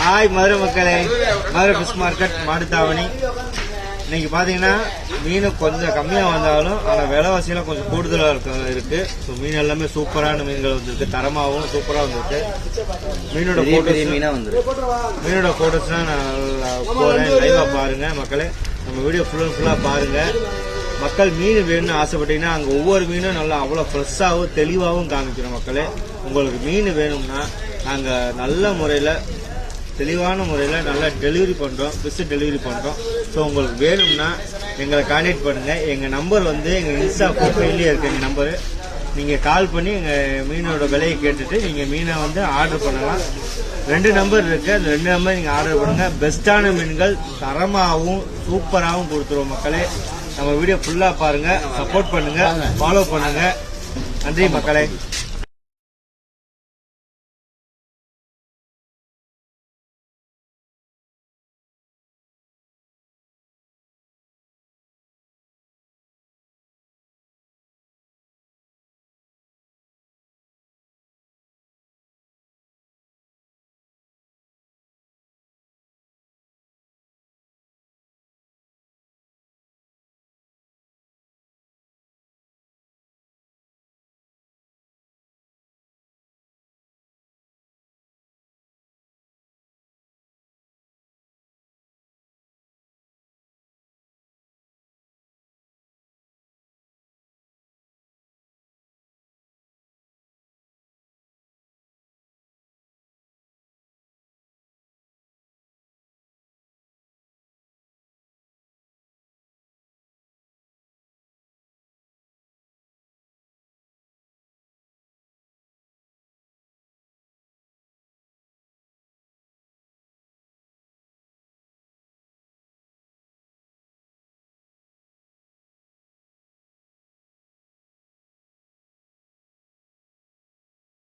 Hi Madurai மக்களே, Madurai fish market மாடுத்தாவணி. இன்னைக்கு பாத்தீங்கன்னா மீன் கொஞ்சம் கம்மியா வந்தாலும் ஆனா விலைவாசியெல்லாம் கொஞ்சம் கூடுதலா இருக்கு. ஸோ மீன் எல்லாமே சூப்பரான மீன்கள் வந்துருக்கு, தரமாகவும் சூப்பரா வந்துருக்கு. மீனோட போட்டோஸ்லாம் நான் போறேன், லைவா பாருங்க மக்களே. நம்ம வீடியோ ஃபுல்லா பாருங்க. மக்கள் மீன் வேணும்னு ஆசைப்பட்டீங்கன்னா அங்கே ஒவ்வொரு மீனும் நல்லா அவ்வளோ ஃப்ரெஷ்ஷாகவும் தெளிவாகவும் காமிக்கிறோம் மக்களே. உங்களுக்கு மீன் வேணும்னா நாங்கள் நல்ல முறையில் தெளிவான முறையில் நல்லா டெலிவரி பண்ணுறோம், ஃபிஷ் டெலிவரி பண்ணுறோம். ஸோ உங்களுக்கு வேணும்னா எங்களை கான்டாக்ட் பண்ணுங்கள். எங்கள் நம்பர் வந்து எங்கள் இன்ஸ்டா ப்ரொஃபைல்லேயே இருக்குது. எங்கள் நம்பரு நீங்கள் கால் பண்ணி எங்கள் மீனோட விலையை கேட்டுட்டு நீங்கள் மீனை வந்து ஆர்டர் பண்ணலாம். 2 நம்பர் இருக்குது, அந்த 2 நம்பர் நீங்கள் ஆர்டர் பண்ணுங்கள். பெஸ்ட்டான மீன்கள் தரமாகவும் சூப்பராகவும் கொடுத்துருவோம் மக்களே. நம்ம வீடியோ ஃபுல்லாக பாருங்கள், சப்போர்ட் பண்ணுங்கள், ஃபாலோ பண்ணுங்கள். நன்றி மக்களே.